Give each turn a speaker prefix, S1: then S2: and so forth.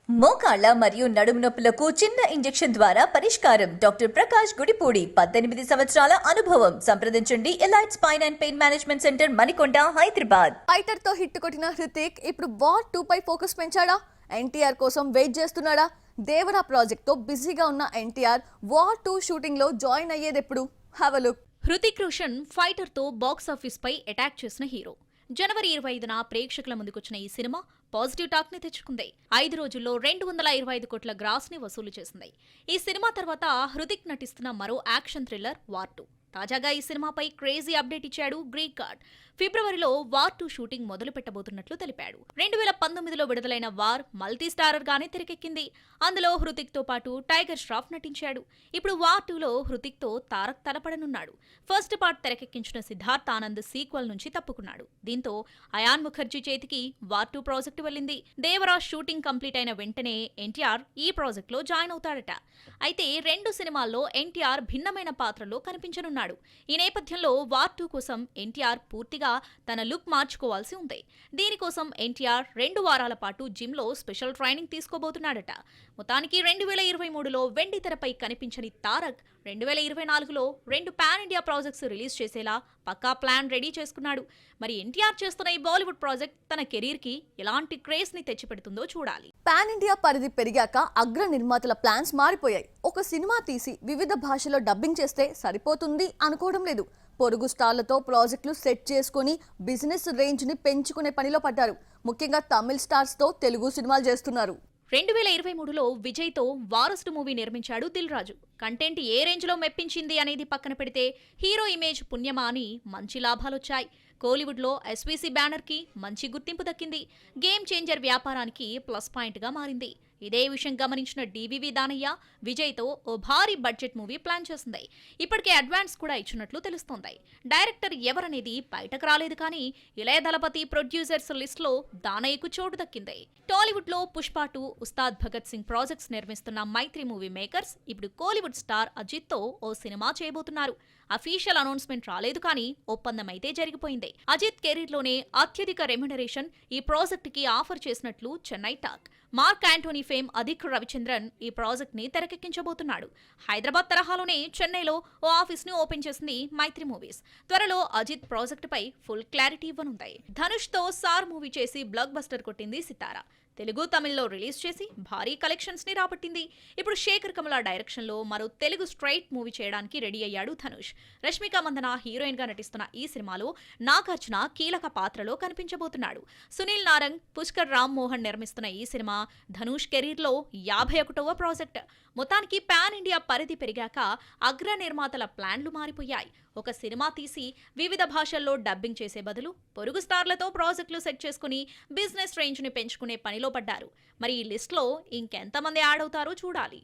S1: మోకాళ్ల మరియు నడుము నొప్పులకు చిన్న ఇంజెక్షన్ ద్వారా పరిష్కారం. డాక్టర్ ప్రకాష్ గుడిపూడి, 18 సంవత్సరాల అనుభవం. సంప్రదించండి Elite Spine and Pain Management Centre, Manikonda, Hyderabad.
S2: Fighter తో హిట్ కొట్టిన హృతిక్ ఇప్పుడు వార్ 2 పై ఫోకస్ పెంచాడా? ఎన్టీఆర్ కోసం వెయిట్ చేస్తున్నాడా? దేవరా ప్రాజెక్ట్ తో బిజీగా ఉన్న ఎన్టీఆర్ వార్ 2 షూటింగ్ లో జాయిన్ అయ్యేదెప్పుడు? Have a look.
S3: Hrithik Roshan Fighter తో బాక్స్ ఆఫీస్ పై అటాక్ చేసిన హీరో. జనవరి 25న ప్రేక్షకుల ముందుకొచ్చిన ఈ సినిమా పాజిటివ్ టాక్ ని తెచ్చుకుంది. 5 రోజుల్లో 225 కోట్ల గ్రాస్ ని వసూలు చేసింది. ఈ సినిమా తర్వాత హృతిక్ నటిస్తున్న మరో యాక్షన్ థ్రిల్లర్ వార్ 2. తాజాగా ఈ సినిమాపై క్రేజీ అప్డేట్ ఇచ్చాడు గ్రీక్ గాడ్. ఫిబ్రవరిలో వార్ 2 షూటింగ్ మొదలు పెట్టబోతున్నట్లు తెలిపాడు. 2019లో విడుదలైన వార్ మల్టీ స్టారర్ గానే తెరకెక్కింది. అందులో హృతిక్ తో పాటు టైగర్ ష్రాఫ్ నటించాడు. ఇప్పుడు వార్ 2లో హృతిక్ తో తారక్ తలపడనున్నాడు. ఫస్ట్ పార్ట్ తెరకెక్కించిన సిద్ధార్థ్ ఆనంద్ సీక్వెల్ నుంచి తప్పుకున్నాడు. దీంతో అయాన్ ముఖర్జీ చేతికి వార్ 2 ప్రాజెక్టు వెళ్ళింది. దేవరా షూటింగ్ కంప్లీట్ అయిన వెంటనే ఎన్టీఆర్ ఈ ప్రాజెక్ట్ లో జాయిన్ అవుతాడట. అయితే 2 సినిమాల్లో ఎన్టీఆర్ భిన్నమైన పాత్రలో కనిపించనున్నాడు. ఈ నేపథ్యంలో వార్ 2 కోసం ఎన్టీఆర్ పూర్తిగా తన లుక్ మార్చుకోవాల్సి ఉంది. దీనికోసం ఎన్టీఆర్ 2 వారాల పాటు జిమ్ లో స్పెషల్ ట్రైనింగ్ తీసుకోబోతున్నాడట. మొత్తానికి 2023లో వెండి తెరపై కనిపించని తారక్ 2024లో 2 పాన్ ఇండియా ప్రాజెక్ట్స్ రిలీజ్ చేసేలా పక్కా ప్లాన్ రెడీ చేసుకున్నాడు. మరి ఎన్టీఆర్ చేస్తున్న ఈ బాలీవుడ్ ప్రాజెక్ట్ తన కెరీర్ కి ఎలాంటి క్రేజ్ ని తెచ్చిపెడుతుందో చూడాలి.
S2: పాన్ ఇండియా పరిధి పెరిగాక అగ్ర నిర్మాతల ప్లాన్స్ మారిపోయాయి. ఒక సినిమా తీసి వివిధ భాషలో డబ్బింగ్ చేస్తే సరిపోతుంది అనుకోవడం లేదు. పొరుగు స్టార్లతో ప్రాజెక్టులు సెట్ చేసుకుని బిజినెస్ రేంజ్ ని పెంచుకునే పనిలో పడ్డారు. ముఖ్యంగా తమిళ స్టార్స్ తో తెలుగు సినిమాలు చేస్తున్నారు.
S3: 2023లో విజయ్ తో వారసుడు మూవీ నిర్మించాడు దిల్ రాజు. కంటెంట్ ఏ రేంజ్ లో మెప్పించింది అనేది పక్కన పెడితే హీరో ఇమేజ్ పుణ్యమా అని మంచి లాభాలొచ్చాయి. కోలీవుడ్ లో ఎస్వీసీ బ్యానర్ కి మంచి గుర్తింపు దక్కింది. గేమ్ చేంజర్ వ్యాపారానికి ప్లస్ పాయింట్ గా మారింది. ఇదే విషయం గమనించిన డివివి దానయ్య విజయ్ తో ఓ భారీ బడ్జెట్ మూవీ ప్లాన్ చేసింది. ఇప్పటికే అడ్వాన్స్ కూడా ఇచ్చినట్లు తెలుస్తోంది. డైరెక్టర్ ఎవరనేది బయటకు రాలేదు, కానీ ఇళయ దళపతి ప్రొడ్యూసర్స్ లిస్ట్ లో దానయ్యకు చోటు దక్కింది. టాలీవుడ్ లో పుష్ప 2, ఉస్తాద్ భగత్ సింగ్ ప్రాజెక్ట్స్ నిర్మిస్తున్న మైత్రి మూవీ మేకర్స్ ఇప్పుడు కోలీవుడ్ స్టార్ అజిత్ తో ఓ సినిమా చేయబోతున్నారు. అఫీషియల్ అనౌన్స్మెంట్ రాలేదు, కానీ ఒప్పందం అయితే జరిగిపోయింది. అజిత్ కెరీర్ లోనే అత్యధిక రెమ్యునరేషన్ ఈ ప్రాజెక్ట్ కి ఆఫర్ చేసినట్లు చెన్నై టాక్. మార్క్ యాంటోనీ ఫేమ్ అధిక్ రవిచంద్రన్ ఈ ప్రాజెక్ట్ ని తెరకెక్కించబోతున్నాడు. హైదరాబాద్ తరహాలోనే చెన్నైలో ఓ ఆఫీస్ ని ఓపెన్ చేసింది మైత్రి మూవీస్. త్వరలో అజిత్ ప్రాజెక్ట్ పై ఫుల్ క్లారిటీ ఇవ్వనుంది. ధనుష్ తో సార్ మూవీ చేసి బ్లాక్ బస్టర్ కొట్టింది సితారా. తెలుగు తమిళ్లో రిలీజ్ చేసి భారీ కలెక్షన్స్ ని రాబట్టింది. ఇప్పుడు శేఖర్ కమల డైరెక్షన్ లో మరో తెలుగు స్ట్రైట్ మూవీ చేయడానికి రెడీ అయ్యాడు ధనుష్. రష్మిక మందన హీరోయిన్ గా నటిస్తున్న ఈ సినిమాలో నాగార్జున కీలక పాత్రలో కనిపించబోతున్నాడు. సునీల్ నారంగ్, పుష్కర్ రామ్ మోహన్ నిర్మిస్తున్న ఈ సినిమా ధనుష్ కెరీర్ లో 51వ ప్రాజెక్ట్. మొత్తానికి పాన్ ఇండియా పరిధి పెరిగాక అగ్ర నిర్మాతల ప్లాన్లు మారిపోయాయి. ఒక సినిమా తీసి వివిధ భాషల్లో డబ్బింగ్ చేసే బదులు పొరుగు స్టార్లతో ప్రాజెక్టులు సెట్ చేసుకుని బిజినెస్ రేంజ్ ని పెంచుకునే పనిలో పడ్డారు. మరి ఈ లిస్ట్ లో ఇంకెంతమంది యాడ్ అవుతారో చూడాలి.